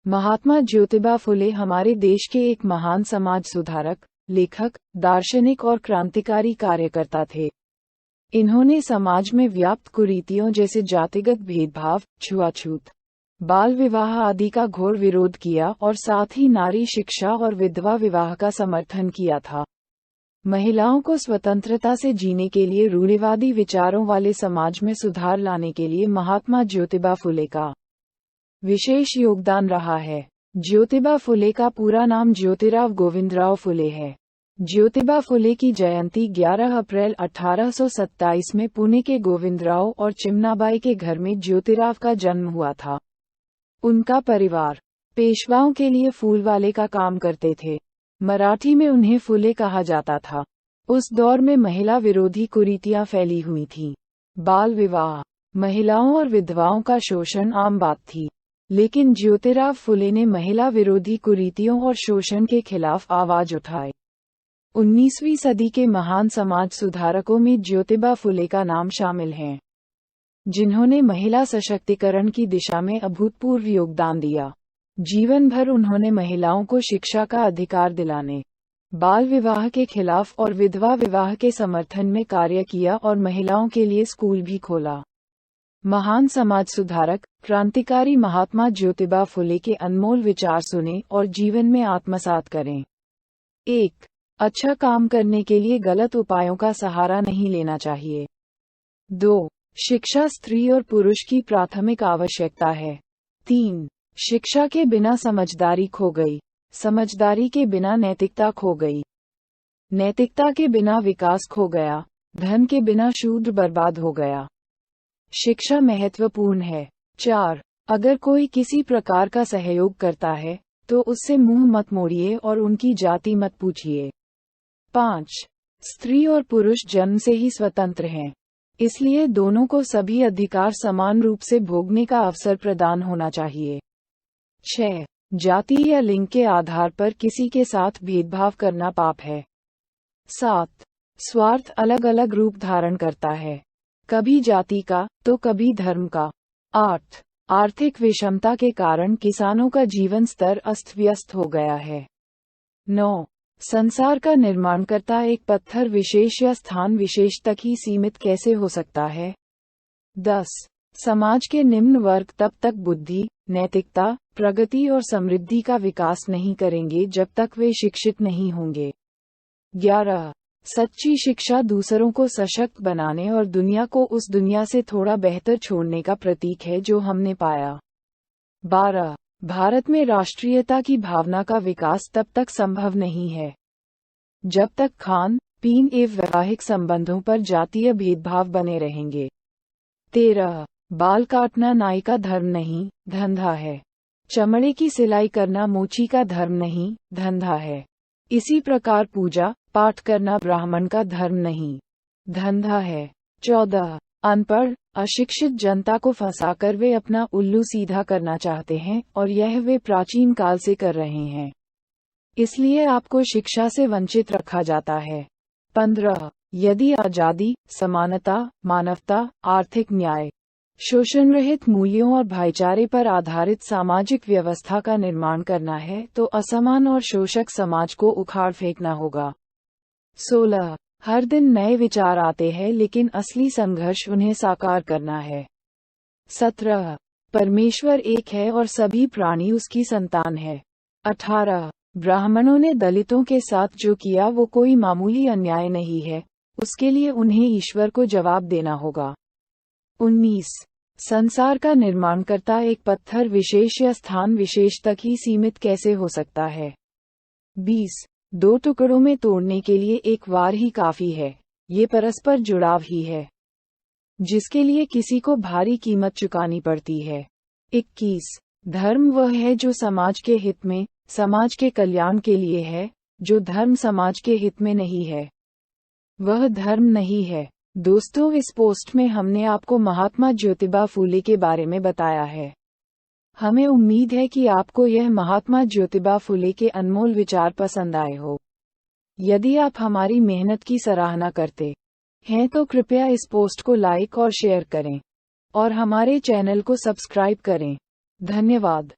महात्मा ज्योतिबा फुले हमारे देश के एक महान समाज सुधारक, लेखक, दार्शनिक और क्रांतिकारी कार्यकर्ता थे। इन्होंने समाज में व्याप्त कुरीतियों जैसे जातिगत भेदभाव, छुआछूत, बाल विवाह आदि का घोर विरोध किया और साथ ही नारी शिक्षा और विधवा विवाह का समर्थन किया था। महिलाओं को स्वतंत्रता से जीने के लिए रूढ़िवादी विचारों वाले समाज में सुधार लाने के लिए महात्मा ज्योतिबा फुले का विशेष योगदान रहा है। ज्योतिबा फुले का पूरा नाम ज्योतिराव गोविंदराव फुले है। ज्योतिबा फुले की जयंती 11 अप्रैल 1827 में पुणे के गोविंदराव और चिमनाबाई के घर में ज्योतिराव का जन्म हुआ था। उनका परिवार पेशवाओं के लिए फूल वाले का काम करते थे। मराठी में उन्हें फुले कहा जाता था। उस दौर में महिला विरोधी कुरीतियां फैली हुई थीं। बाल विवाह, महिलाओं और विधवाओं का शोषण आम बात थी, लेकिन ज्योतिराव फुले ने महिला विरोधी कुरीतियों और शोषण के खिलाफ आवाज उठाई। 19वीं सदी के महान समाज सुधारकों में ज्योतिबा फुले का नाम शामिल है, जिन्होंने महिला सशक्तिकरण की दिशा में अभूतपूर्व योगदान दिया। जीवन भर उन्होंने महिलाओं को शिक्षा का अधिकार दिलाने, बाल विवाह के खिलाफ और विधवा विवाह के समर्थन में कार्य किया और महिलाओं के लिए स्कूल भी खोला। महान समाज सुधारक, क्रांतिकारी महात्मा ज्योतिबा फुले के अनमोल विचार सुने और जीवन में आत्मसात करें। 1. अच्छा काम करने के लिए गलत उपायों का सहारा नहीं लेना चाहिए। 2. शिक्षा स्त्री और पुरुष की प्राथमिक आवश्यकता है। 3. शिक्षा के बिना समझदारी खो गई, समझदारी के बिना नैतिकता खो गई, नैतिकता के बिना विकास खो गया, धन के बिना शूद्र बर्बाद हो गया। शिक्षा महत्वपूर्ण है। 4. अगर कोई किसी प्रकार का सहयोग करता है तो उससे मुंह मत मोड़िए और उनकी जाति मत पूछिए। 5. स्त्री और पुरुष जन्म से ही स्वतंत्र हैं, इसलिए दोनों को सभी अधिकार समान रूप से भोगने का अवसर प्रदान होना चाहिए। 6. जाति या लिंग के आधार पर किसी के साथ भेदभाव करना पाप है। 7. स्वार्थ अलग अलग रूप धारण करता है, कभी जाति का तो कभी धर्म का। 8. आर्थिक विषमता के कारण किसानों का जीवन स्तर अस्त व्यस्त हो गया है। 9. संसार का निर्माणकर्ता एक पत्थर विशेष या स्थान विशेष तक ही सीमित कैसे हो सकता है। 10. समाज के निम्न वर्ग तब तक बुद्धि, नैतिकता, प्रगति और समृद्धि का विकास नहीं करेंगे जब तक वे शिक्षित नहीं होंगे। 11. सच्ची शिक्षा दूसरों को सशक्त बनाने और दुनिया को उस दुनिया से थोड़ा बेहतर छोड़ने का प्रतीक है जो हमने पाया। 12. भारत में राष्ट्रीयता की भावना का विकास तब तक संभव नहीं है जब तक खान पीन एवं वैवाहिक संबंधों पर जातीय भेदभाव बने रहेंगे। 13. बाल काटना नाई का धर्म नहीं, धंधा है। चमड़े की सिलाई करना मोची का धर्म नहीं, धंधा है। इसी प्रकार पूजा पाठ करना ब्राह्मण का धर्म नहीं, धंधा है। 14. अनपढ़ अशिक्षित जनता को फंसाकर वे अपना उल्लू सीधा करना चाहते हैं और यह वे प्राचीन काल से कर रहे हैं, इसलिए आपको शिक्षा से वंचित रखा जाता है। 15. यदि आजादी, समानता, मानवता, आर्थिक न्याय, शोषण रहित मूल्यों और भाईचारे पर आधारित सामाजिक व्यवस्था का निर्माण करना है तो असमान और शोषक समाज को उखाड़ फेंकना होगा। 16. हर दिन नए विचार आते हैं लेकिन असली संघर्ष उन्हें साकार करना है। 17. परमेश्वर एक है और सभी प्राणी उसकी संतान है। 18. ब्राह्मणों ने दलितों के साथ जो किया वो कोई मामूली अन्याय नहीं है, उसके लिए उन्हें ईश्वर को जवाब देना होगा। 19. संसार का निर्माणकर्ता एक पत्थर विशेष या स्थान विशेष तक ही सीमित कैसे हो सकता है। 20. दो टुकड़ों में तोड़ने के लिए एक वार ही काफी है, ये परस्पर जुड़ाव ही है जिसके लिए किसी को भारी कीमत चुकानी पड़ती है। 21. धर्म वह है जो समाज के हित में, समाज के कल्याण के लिए है, जो धर्म समाज के हित में नहीं है वह धर्म नहीं है। दोस्तों, इस पोस्ट में हमने आपको महात्मा ज्योतिबा फुले के बारे में बताया है। हमें उम्मीद है कि आपको यह महात्मा ज्योतिबा फुले के अनमोल विचार पसंद आए हो। यदि आप हमारी मेहनत की सराहना करते हैं तो कृपया इस पोस्ट को लाइक और शेयर करें और हमारे चैनल को सब्सक्राइब करें। धन्यवाद।